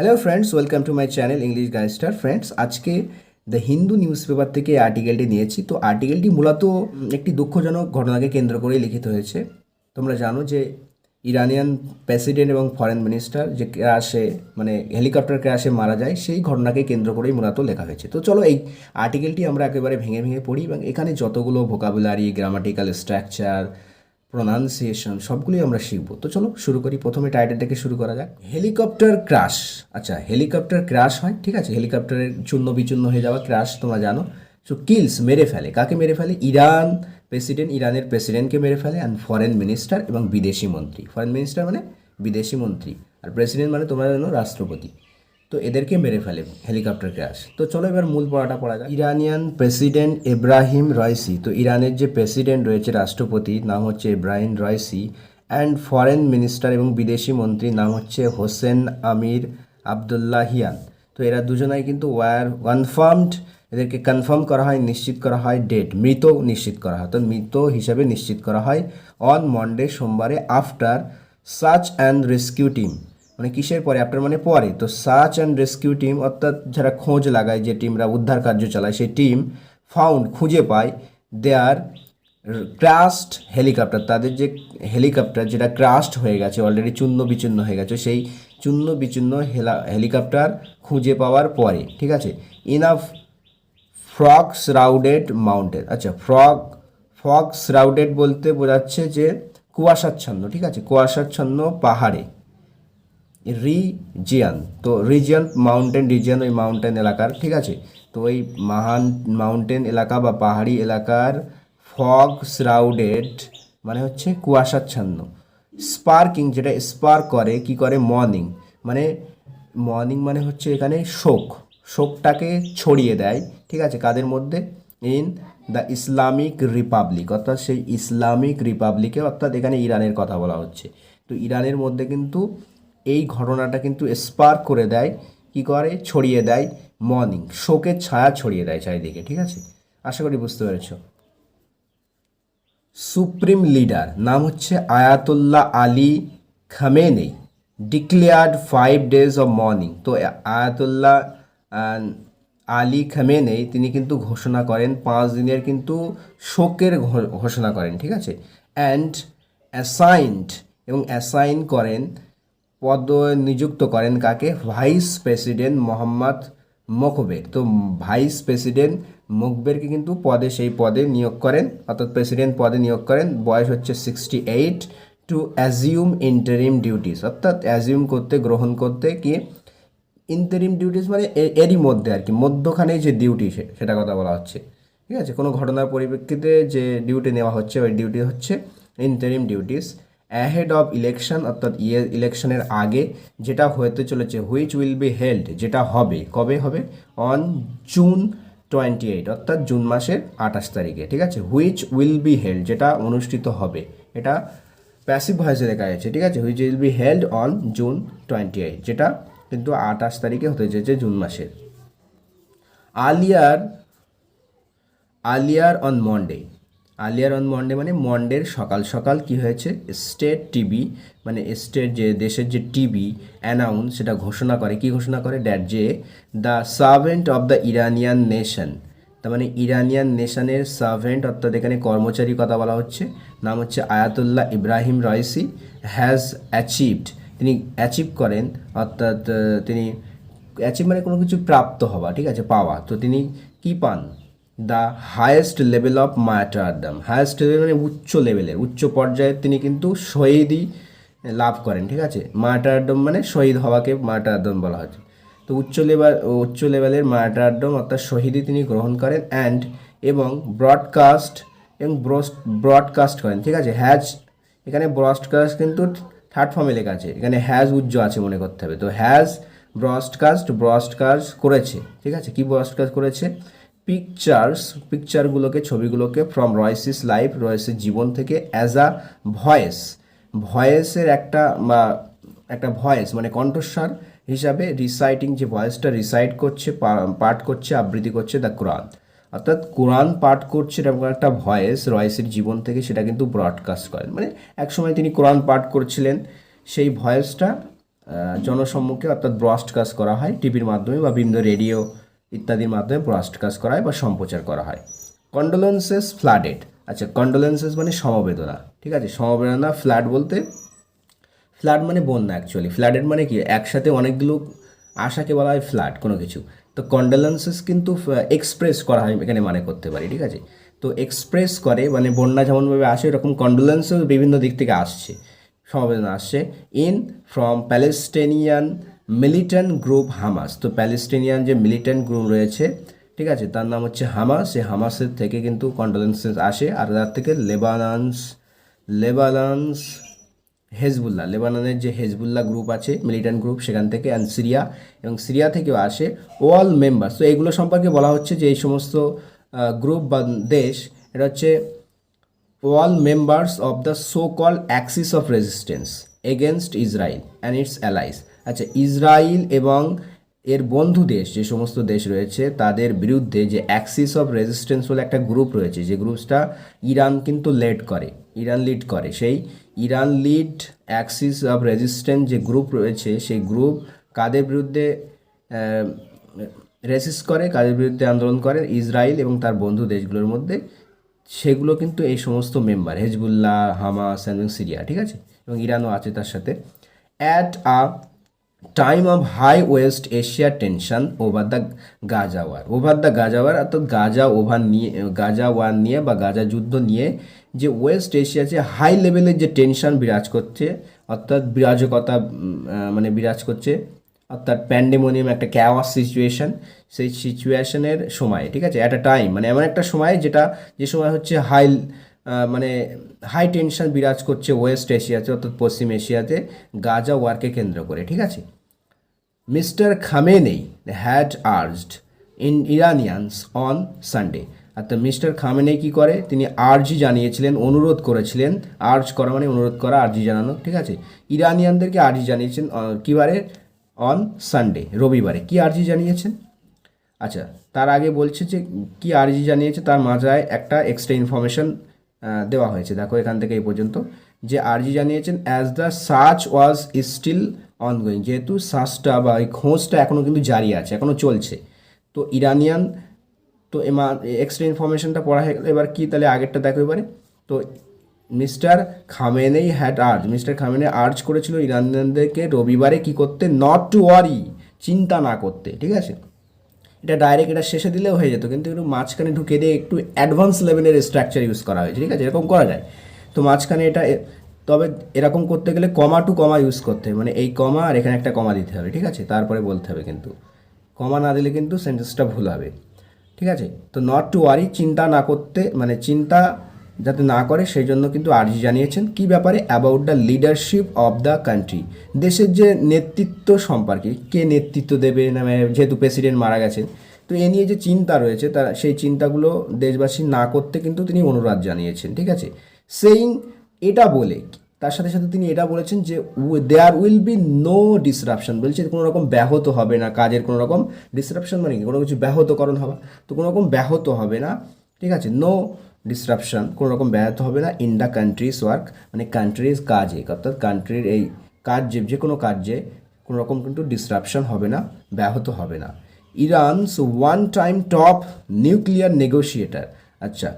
Hello friends, welcome to my channel English guystar. Friends, আজকে the Hindu newspaper থেকে এই আর্টিকেলটি নিয়েছি। তো আর্টিকেলটি মূলত একটি দুঃখজনক ঘটনাকে কেন্দ্র করেই লিখিত হয়েছে। তোমরা জানো যে ইরানিয়ান প্রেসিডেন্ট এবং ফরেন মিনিস্টার যে ক্র্যাশে হেলিকপ্টার ক্র্যাশে মারা যায়, সেই ঘটনাকে কেন্দ্র করেই মূলত লেখা হয়েছে। তো চলো এই আর্টিকেলটি আমরা একেবারে ভেঙে ভেঙে পড়ি এবং এখানে যতগুলো ভোকাবুলারি, গ্রামাটিক্যাল স্ট্রাকচার, প্রোনাউন্সিয়েশন সবগুলোই আমরা শিখবো। তো চলো শুরু করি। প্রথমে টাইটেল থেকে শুরু করা যাক। Helicopter crash. আচ্ছা, হেলিকপ্টার ক্র্যাশ হয়, ঠিক আছে। হেলিকপ্টারের চূর্ণ বিচূর্ণ হয়ে যাওয়া, ক্র্যাশ তোমরা জানো। সো কিলস, মেরে ফেলে। কাকে মেরে ফেলে? ইরানের প্রেসিডেন্টকে মেরে ফেলে। অ্যান্ড ফরেন মিনিস্টার এবং বিদেশি মন্ত্রী। ফরেন মিনিস্টার মানে বিদেশি মন্ত্রী, আর প্রেসিডেন্ট মানে তোমরা জানো রাষ্ট্রপতি। তো এদেরকে মেরে ফেলে হেলিকপ্টার ক্র্যাশ। তো চলো এবার মূল পড়াটা পড়া যায়। Iranian president Ebrahim Raisi. তো ইরানের যে প্রেসিডেন্ট রয়েছে, রাষ্ট্রপতি, নাম হচ্ছে Ebrahim Raisi. And foreign minister এবং বিদেশি মন্ত্রীর নাম হচ্ছে হোসেন আমির আবদুল্লাহিয়ান। তো এরা দুজনাই কিন্তু ওয়ার কনফার্মড। এদেরকে কনফার্ম করা হয়, নিশ্চিত করা হয়। ডেট, মৃত নিশ্চিত করা হয়। তো মৃত হিসাবে নিশ্চিত করা হয় অন মন্ডে, সোমবারে। After search and rescue team, মানে কিসের পরে? আফটার মানে পরে। তো সার্চ অ্যান্ড রেস্কিউ টিম অর্থাৎ যারা খোঁজ লাগায়, যে টিমরা উদ্ধার কার্য চালায়, সেই টিম ফাউন্ড খুঁজে পায় দেয়ার ক্রাশড হেলিকপ্টার, তাদের যে হেলিকপ্টার যেটা ক্রাশড হয়ে গেছে, অলরেডি চূর্ণ বিচূর্ণ হয়ে গেছে, সেই চূর্ণ বিচূর্ণ হেলিকপ্টার খুঁজে পাওয়ার পরে, ঠিক আছে। Enough frog shrouded mountain. আচ্ছা, ফগ শ্রাউডেড বলতে বোঝাচ্ছে যে কুয়াশাচ্ছন্ন, ঠিক আছে, কুয়াশাচ্ছন্ন পাহাড়ে। রিজিয়ান, তো রিজিয়ান মাউন্টেন, রিজিয়ান ওই মাউন্টেন এলাকার, ঠিক আছে। তো ওই মাউন্টেন এলাকা বা পাহাড়ি এলাকার ফগ শ্রাউডেড মানে হচ্ছে কুয়াশাচ্ছন্ন। স্পার্কিং, যেটা স্পার্ক করে, কি করে? মর্নিং মানে হচ্ছে এখানে শোকটাকে ছড়িয়ে দেয়, ঠিক আছে। কাদের মধ্যে? ইন দ্য ইসলামিক রিপাবলিক, অর্থাৎ সেই ইসলামিক রিপাবলিকে, অর্থাৎ এখানে ইরানের কথা বলা হচ্ছে। তো ইরানের মধ্যে কিন্তু এই ঘটনাটা কিন্তু স্পার্ক করে দেয়, কি করে? ছড়িয়ে দেয় মর্নিং, শোকের ছায়া ছড়িয়ে দেয় চারিদিকে, ঠিক আছে। আশা করি বুঝতে পেরেছ। সুপ্রিম লিডার নাম হচ্ছে Ayatollah Ali Khamenei declared 5 days of mourning. তো আয়াতুল্লাহ আলী খামেনেই তিনি কিন্তু ঘোষণা করেন 5 দিনের কিন্তু শোকের ঘোষণা করেন, ঠিক আছে। অ্যান্ড অ্যাসাইন করেন, নিযুক্ত করেন কাকে? Vice president Mohammad Mokhber. তো ভাইস প্রেসিডেন্ট মকবেরকে কিন্তু সেই পদে নিয়োগ করেন, অর্থাৎ প্রেসিডেন্ট পদে নিয়োগ করেন। বয়স হচ্ছে 68, টু অ্যাজিউম ইন্টারিম ডিউটিস, অর্থাৎ অ্যাজিউম করতে, গ্রহণ করতে, কি ইন্টারিম ডিউটিস মানে এরই মধ্যে আর কি, মধ্যখানে যে ডিউটি সেটা কথা বলা হচ্ছে, ঠিক আছে। কোনো ঘটনার পরিপ্রেক্ষিতে যে ডিউটি নেওয়া হচ্ছে, ওই ডিউটি হচ্ছে interim duties. Ahead of election, অর্থাৎ ইলেকশনের আগে, যেটা হতে চলেছে। হুইচ উইল বি হেল্ড, যেটা হবে, কবে হবে? অন জুন 28, অর্থাৎ জুন মাসের 28 তারিখে, ঠিক আছে। হুইচ উইল বি হেল্ড, যেটা অনুষ্ঠিত হবে, এটা প্যাসিভ ভয়েসে লেখা আছে, ঠিক আছে। Which will be held on June 28, যেটা কিন্তু 28 তারিখে হতে চলেছে জুন মাসের। আলিয়ার অন মন্ডে মানে মন্ডের সকাল সকাল কি হয়েছে? স্টেট টিভি মানে স্টেট, যে দেশের যে টিভি অ্যানাউন্স, সেটা ঘোষণা করে, কি ঘোষণা করে? দ্যাট যে the servant of the Iranian nation, তার মানে ইরানিয়ান নেশনের সার্ভেন্ট, অর্থাৎ এখানে কর্মচারী কথা বলা হচ্ছে, নাম হচ্ছে Ayatollah Ebrahim Raisi, has achieved, তিনি অ্যাচিভ করেন, অর্থাৎ তিনি অ্যাচিভ মানে কোনো কিছু প্রাপ্ত হওয়া, ঠিক আছে, পাওয়া। তো তিনি কি পান? The highest level of martyrdom, highest level মানে উচ্চ লেভেলের, উচ্চ পর্যায়ে তিনি কিন্তু শহীদি লাভ করেন, ঠিক আছে। মার্টারডম মানে শহীদ হওয়াকে মার্টারডম বলা হচ্ছে। তো উচ্চ লেভেলের মার্টারডম অর্থাৎ শহীদি তিনি গ্রহণ করেন। এবং ব্রডকাস্ট করেন, ঠিক আছে। হ্যাজ, এখানে ব্রডকাস্ট কিন্তু থার্ড ফর্মে লেখা আছে, এখানে হ্যাজ উজ্জ আছে মনে করতে হবে। তো হ্যাজ ব্রডকাস্ট করেছে, ঠিক আছে। কি ব্রডকাস্ট করেছে? পিকচারগুলোকে, ছবিগুলোকে ফ্রম রয়েসিস লাইফ, রয়েসের জীবন থেকে, অ্যাজ আ ভয়েসের একটা ভয়েস মানে কণ্ঠস্বর হিসাবে, রিসাইটিং, যে ভয়েসটা রিসাইট করছে, পাঠ করছে, আবৃত্তি করছে দ্য কোরআন, অর্থাৎ কোরআন পাঠ করছে, এরকম একটা ভয়েস রয়েসের জীবন থেকে, সেটা কিন্তু ব্রডকাস্ট করেন। মানে একসময় তিনি কোরআন পাঠ করছিলেন, সেই ভয়েসটা জনসম্মুখে অর্থাৎ ব্রডকাস্ট করা হয় টিভির মাধ্যমে বা বিভিন্ন রেডিও ইত্যাদির মাধ্যমে ব্রডকাস্ট করা হয় বা সম্প্রচার করা হয়। কন্ডোলেন্সেস ফ্লাডেড, আচ্ছা কন্ডোলেন্সেস মানে সমবেদনা, ঠিক আছে, সমবেদনা। ফ্লাড বলতে, ফ্লাড মানে বন্যা অ্যাকচুয়ালি, ফ্লাডেড মানে কি একসাথে অনেকগুলো আশাকে বলা হয় ফ্লাড কোনো কিছু। তো কন্ডোলেন্সেস কিন্তু এক্সপ্রেস করা হয় এখানে মানে করতে পারি, ঠিক আছে। তো এক্সপ্রেস করে মানে বন্যা যেমনভাবে আসে এরকম কন্ডোলেন্সও বিভিন্ন দিক থেকে আসছে, সমবেদনা আসছে। In from Palestinian militant group Hamas, তো প্যালেস্টিনিয়ান যে মিলিটেন্ট গ্রুপ রয়েছে, ঠিক আছে, তার নাম হচ্ছে হামাস, সেই হামাসের থেকে কিন্তু কন্ডোলেন্সেস আসে। আর তার থেকে লেবানন্স হেজবুল্লাহ, লেবাননের যে হেজবুল্লাহ গ্রুপ আছে মিলিটেন্ট গ্রুপ সেখান থেকে, অ্যান্ড সিরিয়া, এবং সিরিয়া থেকেও আসে অল মেম্বার্স। তো এগুলো সম্পর্কে বলা হচ্ছে যে এই সমস্ত গ্রুপ বা দেশ, এটা হচ্ছে all members of the so-called axis of resistance against Israel and its allies। আচ্ছা, ইসরায়েল এবং এর বন্ধু দেশ যে সমস্ত দেশ রয়েছে তাদের বিরুদ্ধে যে অ্যাক্সিস অফ রেজিস্ট্যান্স বলে একটা গ্রুপ রয়েছে, যে গ্রুপটা ইরান কিন্তু লিড করে সেই Iran lead Axis of resistance যে গ্রুপ রয়েছে, সেই গ্রুপ কাদের বিরুদ্ধে রেসিস্ট করে, কাদের বিরুদ্ধে আন্দোলন করে, ইসরায়েল এবং তার বন্ধু দেশগুলোর মধ্যে, সেগুলো কিন্তু এই সমস্ত মেম্বার হেজবুল্লাহ, হামাস এবং সিরিয়া, ঠিক আছে, এবং ইরানও আছে তার সাথে। At a time of high West Asia tension over the Gaza war, অর্থাৎ গাজা ওয়ার নিয়ে বা গাজা যুদ্ধ নিয়ে যে ওয়েস্ট এশিয়াতে হাই লেভেলের যে টেনশন বিরাজ করছে, অর্থাৎ বিরাজ করছে, অর্থাৎ প্যান্ডেমোনিয়াম, একটা ক্যাওয়াস সিচুয়েশন, সেই সিচুয়েশনের সময়, ঠিক আছে, অ্যাট আ টাইম মানে এমন একটা সময় যে সময় হচ্ছে হাই টেনশন বিরাজ করছে ওয়েস্ট এশিয়াতে অর্থাৎ পশ্চিম এশিয়াতে গাজা ওয়ারকে কেন্দ্র করে, ঠিক আছে। Mister Khamenei had urged in Iranians on Sunday, অর্থাৎ মিস্টার খামেনেই কী করে, তিনি আর্জি জানিয়েছিলেন, অনুরোধ করেছিলেন, আর্জ করা মানে অনুরোধ করা, আর্জি জানানো, ঠিক আছে, ইরানিয়ানদেরকে আর্জি জানিয়েছেন কীবারে, অন সানডে, রবিবারে। কি আর্জি জানিয়েছেন, আচ্ছা তার আগে বলছে যে কি আর্জি জানিয়েছে, তার মাঝায় একটা এক্সট্রা ইনফরমেশন দেওয়া হয়েছে, দেখো এখান থেকে এই পর্যন্ত, যে আর্জি জানিয়েছেন as the search was still ongoing, যেহেতু সার্চটা বা ওই খোঁজটা এখনও কিন্তু জারি আছে, এখনও চলছে। তো ইরানিয়ান, তো এক্সট্রা ইনফরমেশনটা পড়া হয়ে গেল, এবার কি তাহলে আগেরটা দেখো এবারে। তো mister Khamenei mister Khamenei urge করেছিল ইরানিয়ানদেরকে রবিবারে কি করতে, নট টু ওয়ারি, চিন্তা না করতে, ঠিক আছে। এটা ডাইরেক্ট এটা শেষে দিলেও হয়ে যেত, কিন্তু একটু মাঝখানে ঢুকে দিয়ে একটু অ্যাডভান্স লেভেলের স্ট্রাকচার ইউজ করা হয়েছে, ঠিক আছে, এরকম করা যায়। তো মাঝখানে এটা, তবে এরকম করতে গেলে কমা টু কমা ইউজ করতে হবে, মানে এই কমা আর এখানে একটা কমা দিতে হবে, ঠিক আছে, তারপরে বলতে হবে, কিন্তু কমা না দিলে কিন্তু সেন্টেন্সটা ভুল হবে, ঠিক আছে। তো নট টু ওয়ারি, চিন্তা না করতে, মানে চিন্তা যাতে না করে সেই জন্য কিন্তু আর্জি জানিয়েছেন কি ব্যাপারে, about the leadership of the country, দেশের যে নেতৃত্ব সম্পর্কে, কে নেতৃত্ব দেবে, মানে যেহেতু প্রেসিডেন্ট মারা গেছেন, তো এ নিয়ে যে চিন্তা রয়েছে তার সেই চিন্তাগুলো দেশবাসী না করতে কিন্তু তিনি অনুরোধ জানিয়েছেন, ঠিক আছে। সেইং, এটা বলে তার সাথে সাথে তিনি এটা বলেছেন যে there will be no disruption, বলছে কোনো রকম ব্যাহত হবে না, কাজের কোনো রকম ডিসরাপশন মানে কি, কোনো কিছু ব্যাহতকরণ হওয়া, তো কোনো রকম ব্যাহত হবে না, ঠিক আছে, নো ডিসরাপশন, কোনো রকম ব্যাহত হবে না, ইন দ্য কান্ট্রিজ ওয়ার্ক, মানে কান্ট্রিজ কাজে, অর্থাৎ কান্ট্রির এই কাজ যে কোনো কাজে কোনো রকম কিন্তু ডিসরাপশন হবে না, ব্যাহত হবে না। Iran's one time top nuclear negotiator, আচ্ছা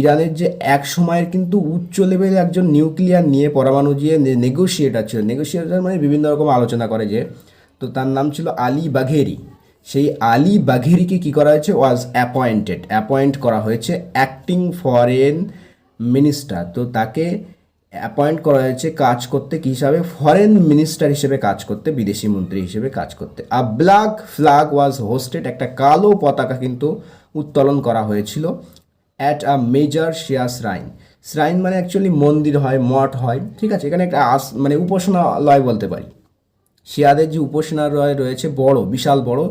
ইরানের যে এক সময়ের কিন্তু উচ্চ লেভেলে একজন নিউক্লিয়ার নিয়ে পরমাণু দিয়ে নেগোশিয়েটার ছিল, নেগোশিয়েটার মানে বিভিন্ন রকম আলোচনা করে যে, তো তার নাম ছিল আলী বাঘেরি। সেই আলী বাঘেরিকে কী করা হয়েছে, ওয়াজ অ্যাপয়েন্ট করা হয়েছে অ্যাক্টিং ফরেন মিনিস্টার, তো তাকে অ্যাপয়েন্ট করা হয়েছে কাজ করতে কী হিসাবে, ফরেন মিনিস্টার হিসেবে কাজ করতে, বিদেশি মন্ত্রী হিসেবে কাজ করতে। A black flag was hoisted, একটা কালো পতাকা কিন্তু উত্তোলন করা হয়েছিল at a major Shia shrine মানে অ্যাকচুয়ালি মন্দির হয়, মঠ হয়, ঠিক আছে, এখানে একটা মানে উপাসনালয় বলতে পারি, শিয়াদের যে উপাসনালয় রয়েছে বড়, বিশাল বড়,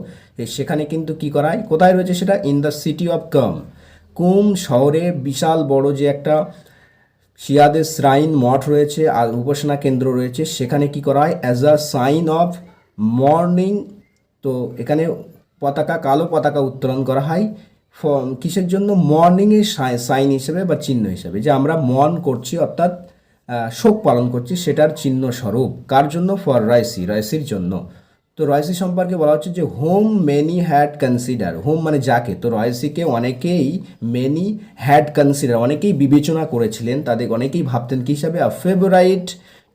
সেখানে কিন্তু কি করা হয়, কোথায় রয়েছে সেটা, ইন দ্য সিটি অফ কুম শহরে বিশাল বড় যে একটা শিয়াদের শ্রাইন মঠ রয়েছে আর উপাসনা কেন্দ্র রয়েছে, সেখানে কি করা হয়, as a sign of mourning, তো এখানে কালো পতাকা উত্তোলন করা হয় কিসের জন্য, মর্নিংয়ের সাইন হিসেবে বা চিহ্ন হিসেবে, যে আমরা মর্ন করছি, অর্থাৎ শোক পালন করছি সেটার চিহ্ন স্বরূপ। কার জন্য? ফর রাইসি, রাইসির জন্য। তো রাইসি সম্পর্কে বলা হচ্ছে যে home many had consider, home মানে যাকে, তো রাইসিকে অনেকেই মেনি হ্যাড কনসিডার অনেকেই বিবেচনা করেছিলেন, তাদের অনেকেই ভাবতেন কী হিসাবে? A favourite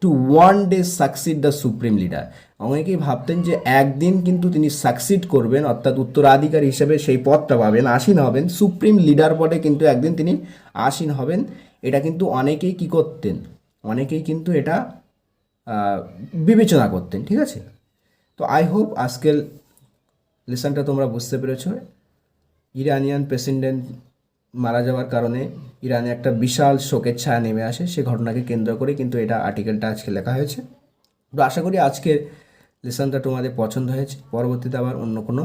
to one day succeed the supreme leader, অনেকেই ভাবতেন যে একদিন কিন্তু তিনি সাকসিড করবেন, অর্থাৎ উত্তরাধিকারী হিসেবে সেই পদটা পাবেন, আসীন হবেন, সুপ্রিম লিডার পদে কিন্তু একদিন তিনি আসীন হবেন। এটা কিন্তু অনেকেই কী করতেন? অনেকেই কিন্তু এটা বিবেচনা করতেন, ঠিক আছে? তো আই হোপ আজকের লেসনটা তোমরা বুঝতে পেরেছো। ইরানিয়ান প্রেসিডেন্ট মারা যাওয়ার কারণে ইরানে একটা বিশাল শোকের ছায়া নেমে আসে, সে ঘটনাকে কেন্দ্র করে কিন্তু এটা আর্টিকেলটা আজকে লেখা হয়েছে। তো আশা করি আজকের লেসনটা তোমাদের পছন্দ হয়েছে। পরবর্তীতে আবার অন্য কোনো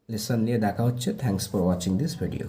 লেসন নিয়ে দেখা হচ্ছে। Thanks for watching this video.